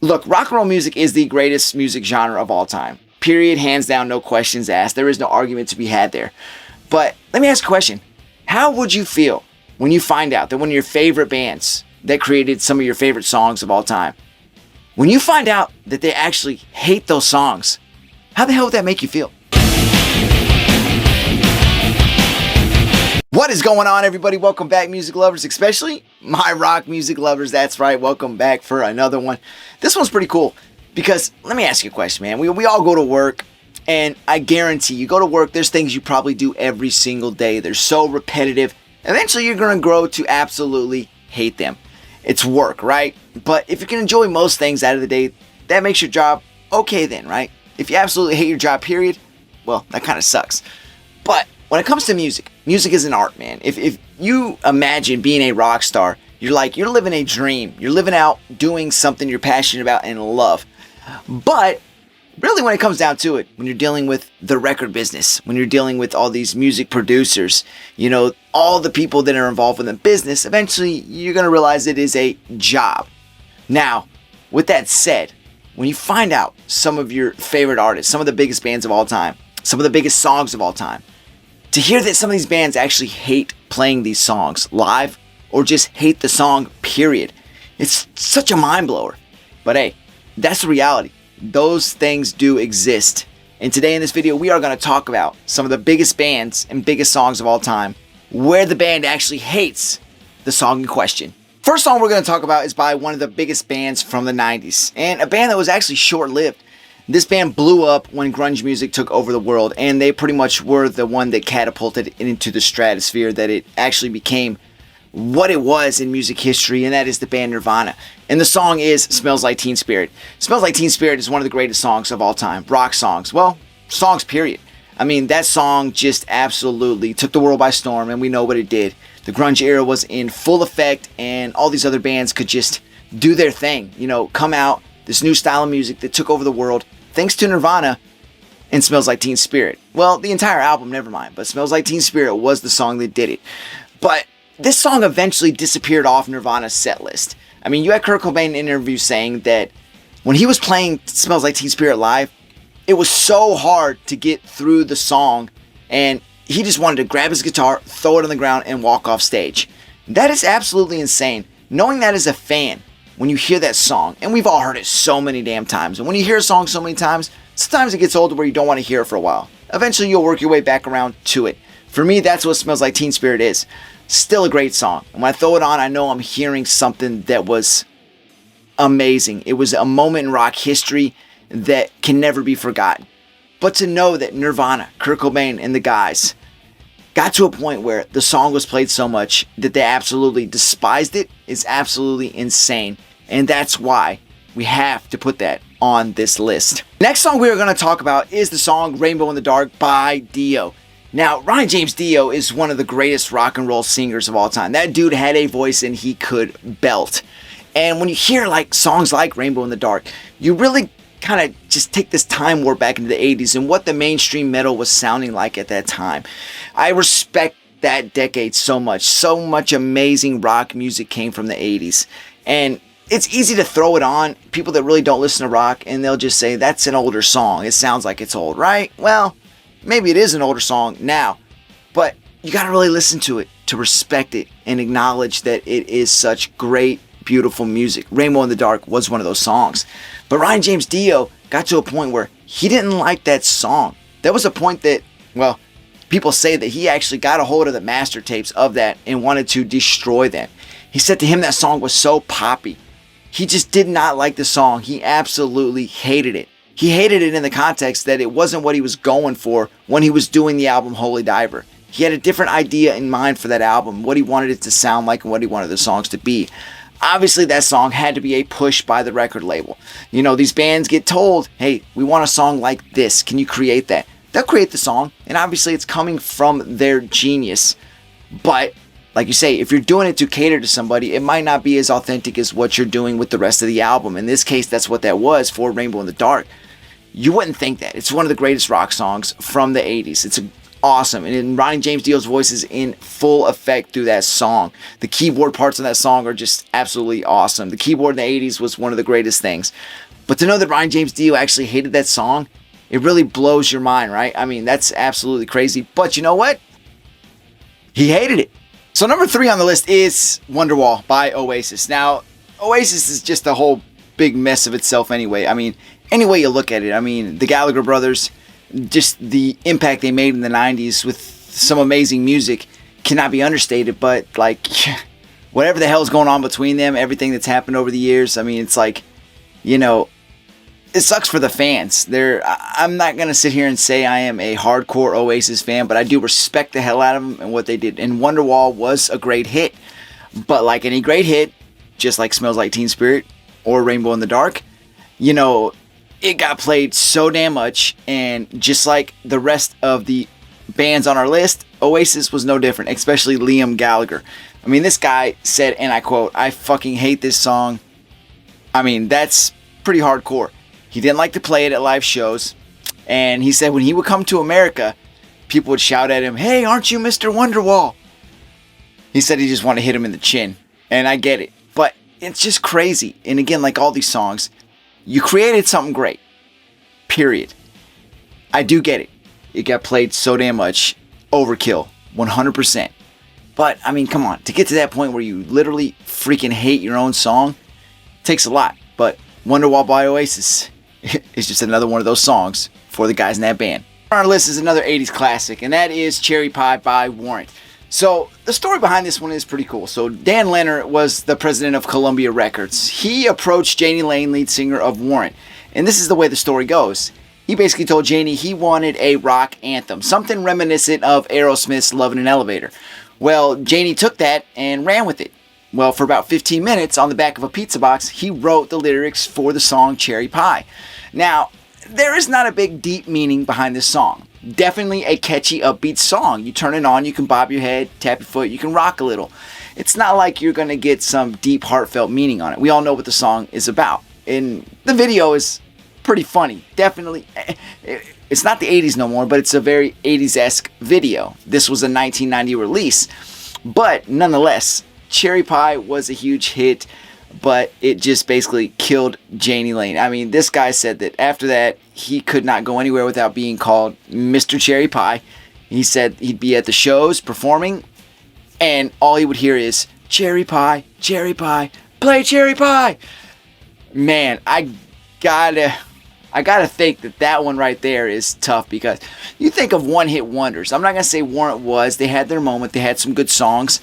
Look, rock and roll music is the greatest music genre of all time. Period, hands down, no questions asked. There is no argument to be had there. But let me ask a question. How would you feel when you find out that one of your favorite bands that created some of your favorite songs of all time, when you find out that they actually hate those songs, how the hell would that make you feel? What is going on, everybody? Welcome back, music lovers, especially my rock music lovers. That's right, welcome back for another one. This one's pretty cool because let me ask you a question, man. We all go to work, and I guarantee you go to work, there's things you probably do every single day. They're so repetitive. Eventually, you're going to grow to absolutely hate them. It's work, right? But if you can enjoy most things out of the day, that makes your job okay then, right? If you absolutely hate your job, period, well, that kind of sucks. But when it comes to music, music is an art, man. If you imagine being a rock star, you're living a dream. You're living out doing something you're passionate about and love. But really, when it comes down to it, when you're dealing with the record business, when you're dealing with all these music producers, you know, all the people that are involved in the business, eventually you're going to realize it is a job. Now, with that said, when you find out some of your favorite artists, some of the biggest bands of all time, some of the biggest songs of all time, to hear that some of these bands actually hate playing these songs live or just hate the song, period, it's such a mind blower. But hey, that's the reality. Those things do exist. And today in this video, we are going to talk about some of the biggest bands and biggest songs of all time, where the band actually hates the song in question. First song we're going to talk about is by one of the biggest bands from the 90s, and a band that was actually short-lived. This band blew up when grunge music took over the world, and they pretty much were the one that catapulted it into the stratosphere, that it actually became what it was in music history, and that is the band Nirvana. And the song is Smells Like Teen Spirit. Smells Like Teen Spirit is one of the greatest songs of all time. Rock songs. Well, songs, period. I mean, that song just absolutely took the world by storm, and we know what it did. The grunge era was in full effect, and all these other bands could just do their thing. You know, come out, this new style of music that took over the world, thanks to Nirvana and Smells Like Teen Spirit. Well, the entire album, never mind, but Smells Like Teen Spirit was the song that did it. But this song eventually disappeared off Nirvana's set list. I mean, you had Kurt Cobain in an interview saying that when he was playing Smells Like Teen Spirit live, it was so hard to get through the song, and he just wanted to grab his guitar, throw it on the ground, and walk off stage. That is absolutely insane. Knowing that as a fan, when you hear that song, and we've all heard it so many damn times, and when you hear a song so many times, sometimes it gets old to where you don't want to hear it for a while. Eventually, you'll work your way back around to it. For me, that's what Smells Like Teen Spirit is. Still a great song. And when I throw it on, I know I'm hearing something that was amazing. It was a moment in rock history that can never be forgotten. But to know that Nirvana, Kurt Cobain, and the guys got to a point where the song was played so much that they absolutely despised it is absolutely insane. And that's why we have to put that on this list. Next song we are going to talk about is the song Rainbow in the Dark by Dio. Now, Ronnie James Dio is one of the greatest rock and roll singers of all time. That dude had a voice and he could belt. And when you hear like songs like Rainbow in the Dark, you really kind of just take this time warp back into the 80s and what the mainstream metal was sounding like at that time. I respect that decade so much. So much amazing rock music came from the 80s. And it's easy to throw it on people that really don't listen to rock, and they'll just say, that's an older song. It sounds like it's old, right? Well, maybe it is an older song now, but you got to really listen to it to respect it and acknowledge that it is such great, beautiful music. Rainbow in the Dark was one of those songs. But Ronnie James Dio got to a point where he didn't like that song. There was a point that, well, people say that he actually got a hold of the master tapes of that and wanted to destroy them. He said to him that song was so poppy. He just did not like the song. He absolutely hated it. He hated it in the context that it wasn't what he was going for when he was doing the album Holy Diver. He had a different idea in mind for that album, what he wanted it to sound like and what he wanted the songs to be. Obviously, that song had to be a push by the record label. You know, these bands get told, hey, we want a song like this. Can you create that? They'll create the song, and obviously it's coming from their genius. But like you say, if you're doing it to cater to somebody, it might not be as authentic as what you're doing with the rest of the album. In this case, that's what that was for Rainbow in the Dark. You wouldn't think that. It's one of the greatest rock songs from the 80s. It's an awesome. And Ronnie James Dio's voice is in full effect through that song. The keyboard parts of that song are just absolutely awesome. The keyboard in the 80s was one of the greatest things. But to know that Ronnie James Dio actually hated that song, it really blows your mind, right? I mean, that's absolutely crazy. But you know what? He hated it. So number 3 on the list is Wonderwall by Oasis. Now, Oasis is just a whole big mess of itself anyway. I mean, any way you look at it. I mean, the Gallagher brothers, just the impact they made in the 90s with some amazing music cannot be understated. But, like, whatever the hell is going on between them, everything that's happened over the years, I mean, it's like, you know, it sucks for the fans. I'm not going to sit here and say I am a hardcore Oasis fan, but I do respect the hell out of them and what they did. And Wonderwall was a great hit. But like any great hit, just like Smells Like Teen Spirit or Rainbow in the Dark, you know, it got played so damn much. And just like the rest of the bands on our list, Oasis was no different, especially Liam Gallagher. I mean, this guy said, and I quote, "I fucking hate this song." I mean, that's pretty hardcore. He didn't like to play it at live shows. And he said when he would come to America, people would shout at him, "Hey, aren't you Mr. Wonderwall?" He said he just wanted to hit him in the chin. And I get it. But it's just crazy. And again, like all these songs, you created something great. Period. I do get it. It got played so damn much. Overkill. 100%. But, I mean, come on. To get to that point where you literally freaking hate your own song, takes a lot. But Wonderwall by Oasis is just another one of those songs for the guys in that band. On our list is another 80s classic, and that is Cherry Pie by Warrant. So the story behind this one is pretty cool. So Dan Leonard was the president of Columbia Records. He approached Jani Lane, lead singer of Warrant, and this is the way the story goes. He basically told Jani he wanted a rock anthem, something reminiscent of Aerosmith's Love in an Elevator. Well, Jani took that and ran with it. Well, for about 15 minutes, on the back of a pizza box, he wrote the lyrics for the song Cherry Pie. Now, there is not a big, deep meaning behind this song. Definitely a catchy, upbeat song. You turn it on, you can bob your head, tap your foot, you can rock a little. It's not like you're going to get some deep, heartfelt meaning on it. We all know what the song is about. And the video is pretty funny. Definitely, it's not the 80s no more, but it's a very 80s-esque video. This was a 1990 release. But nonetheless, Cherry Pie was a huge hit, but it just basically killed Jani Lane. I mean, this guy said that after that, he could not go anywhere without being called Mr. Cherry Pie. He said he'd be at the shows performing, and all he would hear is, "Cherry Pie, play Cherry Pie." Man, I gotta think that one right there is tough, because you think of one-hit wonders. I'm not gonna say Warrant was. They had their moment. They had some good songs.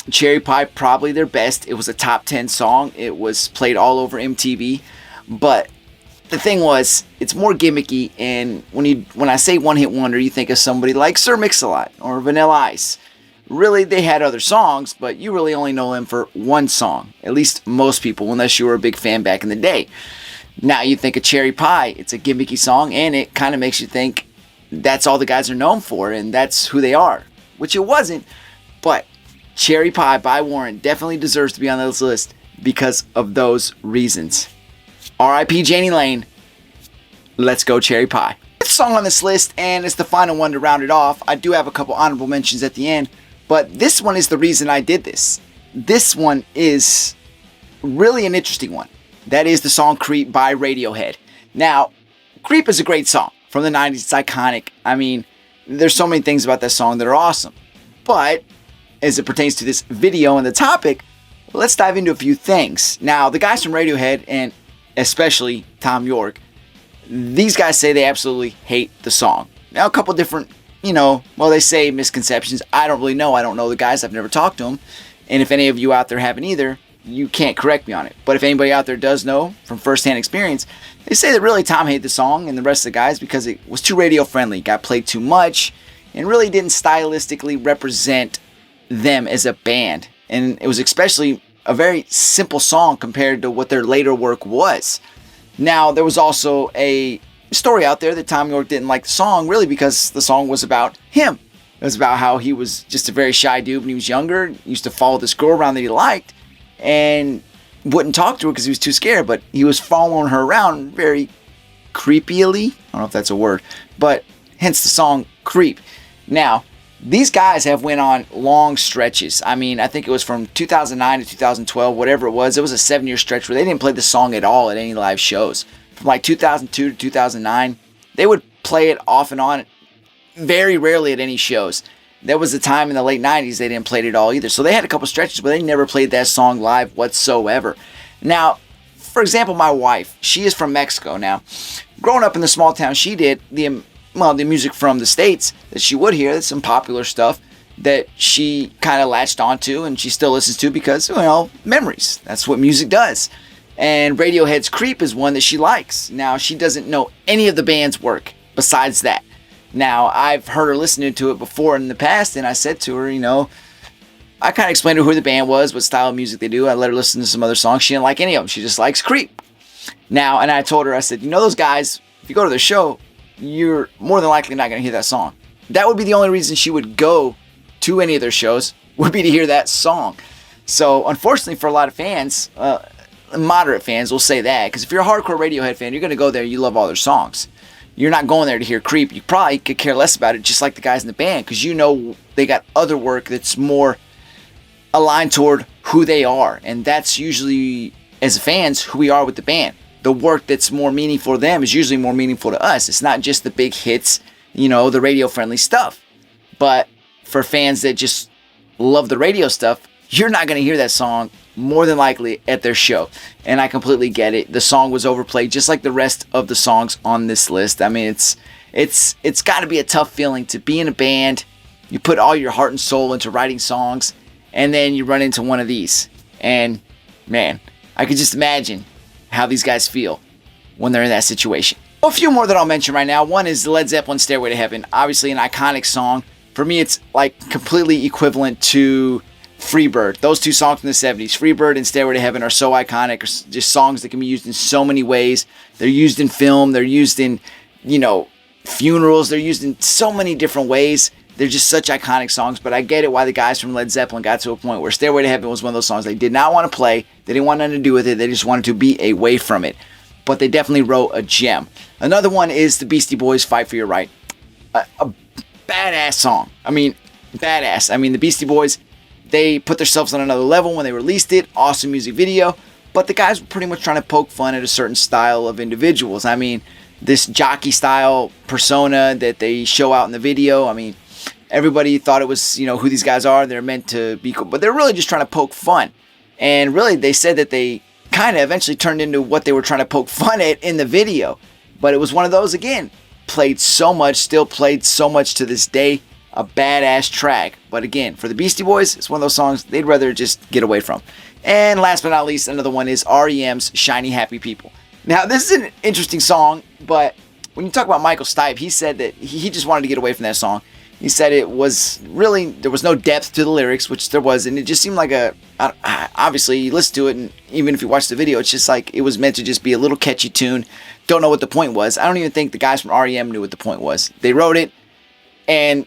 Cherry Pie, probably their best. It was a top 10 song. It was played all over MTV. But the thing was, it's more gimmicky, and when I say one-hit wonder, you think of somebody like Sir Mix-a-Lot or Vanilla Ice. Really, they had other songs, but you really only know them for one song. At least most people, unless you were a big fan back in the day. Now you think of Cherry Pie, it's a gimmicky song, and it kind of makes you think that's all the guys are known for, and that's who they are. Which it wasn't, but Cherry Pie by Warrant definitely deserves to be on this list because of those reasons. R.I.P. Jani Lane. Let's go Cherry Pie. Fifth song on this list, and it's the final one to round it off. I do have a couple honorable mentions at the end, but this one is the reason I did this. This one is really an interesting one. That is the song Creep by Radiohead. Now, Creep is a great song from the 90s. It's iconic. I mean, there's so many things about that song that are awesome. But as it pertains to this video and the topic, let's dive into a few things. Now, the guys from Radiohead, and especially Tom York, these guys say they absolutely hate the song. Now, a couple different, they say misconceptions. I don't really know. I don't know the guys. I've never talked to them. And if any of you out there haven't either, you can't correct me on it. But if anybody out there does know from firsthand experience, they say that really Tom hated the song and the rest of the guys because it was too radio friendly, got played too much, and really didn't stylistically represent them as a band. And it was especially a very simple song compared to what their later work was. Now, there was also a story out there that Tom York didn't like the song really because the song was about him. It was about how he was just a very shy dude when he was younger. He used to follow this girl around that he liked and wouldn't talk to her because he was too scared, but he was following her around very creepily. I don't know if that's a word, but hence the song Creep. Now, these guys have went on long stretches. I mean, I think it was from 2009 to 2012, whatever it was. It was a 7-year stretch where they didn't play the song at all at any live shows. From like 2002 to 2009, they would play it off and on, very rarely at any shows. There was a time in the late 90s they didn't play it at all either. So they had a couple stretches where they never played that song live whatsoever. Now, for example, my wife, she is from Mexico. Now, growing up in the small town, she did the music from the States that she would hear. That's some popular stuff that she kind of latched onto and she still listens to because, well, memories. That's what music does. And Radiohead's Creep is one that she likes. Now, she doesn't know any of the band's work besides that. Now, I've heard her listening to it before in the past, and I said to her, I kind of explained to her who the band was, what style of music they do. I let her listen to some other songs. She didn't like any of them. She just likes Creep. Now, and I told her, I said, those guys, if you go to their show, you're more than likely not going to hear that song. That would be the only reason she would go to any of their shows, would be to hear that song. So, unfortunately for a lot of fans, moderate fans will say that, because if you're a hardcore Radiohead fan, you're going to go there, you love all their songs. You're not going there to hear Creep. You probably could care less about it, just like the guys in the band, because they got other work that's more aligned toward who they are. And that's usually, as fans, who we are with the band. The work that's more meaningful to them is usually more meaningful to us. It's not just the big hits, the radio-friendly stuff. But for fans that just love the radio stuff, you're not going to hear that song more than likely at their show. And I completely get it. The song was overplayed just like the rest of the songs on this list. I mean, it's got to be a tough feeling to be in a band. You put all your heart and soul into writing songs, and then you run into one of these. And man, I could just imagine how these guys feel when they're in that situation. A few more that I'll mention right now. One is Led Zeppelin's Stairway to Heaven. Obviously an iconic song. For me, it's like completely equivalent to Freebird. Those two songs from the 70s, Freebird and Stairway to Heaven, are so iconic. Are just songs that can be used in so many ways. They're used in film. They're used in, funerals. They're used in so many different ways. They're just such iconic songs. But I get it why the guys from Led Zeppelin got to a point where Stairway to Heaven was one of those songs they did not want to play. They didn't want nothing to do with it. They just wanted to be away from it. But they definitely wrote a gem. Another one is the Beastie Boys' Fight for Your Right. A badass song. I mean, badass. I mean, the Beastie Boys, they put themselves on another level when they released it. Awesome music video. But the guys were pretty much trying to poke fun at a certain style of individuals. I mean, this jockey style persona that they show out in the video. I mean, everybody thought it was, who these guys are. They're meant to be cool. But they're really just trying to poke fun. And really, they said that they kind of eventually turned into what they were trying to poke fun at in the video. But it was one of those, again, played so much, still played so much to this day. A badass track. But again, for the Beastie Boys, it's one of those songs they'd rather just get away from. And last but not least, another one is REM's Shiny Happy People. Now, this is an interesting song, but when you talk about Michael Stipe, he said that he just wanted to get away from that song. He said it was really, there was no depth to the lyrics, which there was, and it just seemed like obviously you listen to it, and even if you watch the video, it's just like it was meant to just be a little catchy tune. Don't know what the point was. I don't even think the guys from REM knew what the point was. They wrote it, and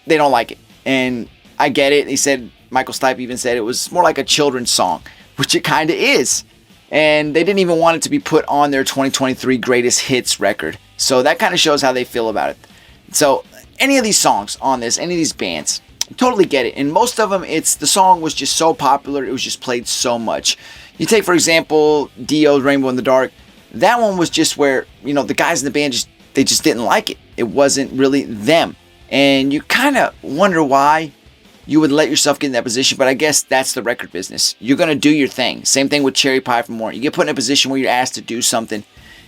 they don't like it. And I get it. He said, Michael Stipe even said it was more like a children's song, which it kind of is. And they didn't even want it to be put on their 2023 greatest hits record. So that kind of shows how they feel about it. So any of these songs on this, any of these bands, totally get it. And most of them, the song was just so popular, it was just played so much. You take, for example, Dio's Rainbow in the Dark. That one was just where, the guys in the band, they just didn't like it. It wasn't really them. And you kind of wonder why you would let yourself get in that position, but I guess that's the record business. You're going to do your thing. Same thing with Cherry Pie from Warrant. You get put in a position where you're asked to do something,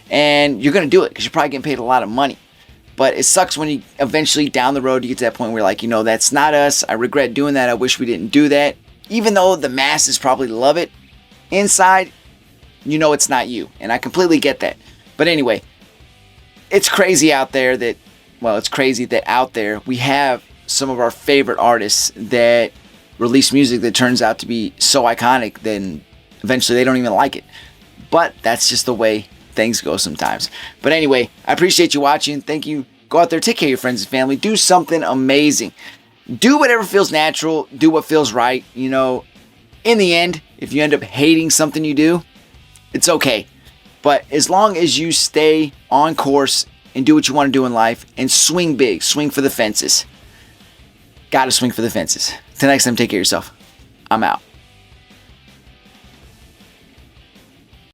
and you're going to do it because you're probably getting paid a lot of money. But it sucks when you eventually, down the road, you get to that point where you're like, that's not us. I regret doing that. I wish we didn't do that. Even though the masses probably love it, inside, it's not you. And I completely get that. But anyway, it's crazy out there that out there we have some of our favorite artists that release music that turns out to be so iconic, then eventually they don't even like it. But that's just the way things go sometimes. But anyway, I appreciate you watching. Thank you. Go out there, take care of your friends and family. Do something amazing. Do whatever feels natural. Do what feels right. In the end, if you end up hating something you do, it's okay. But as long as you stay on course and do what you want to do in life and swing big, swing for the fences. Gotta swing for the fences. Till next time, take care of yourself. I'm out.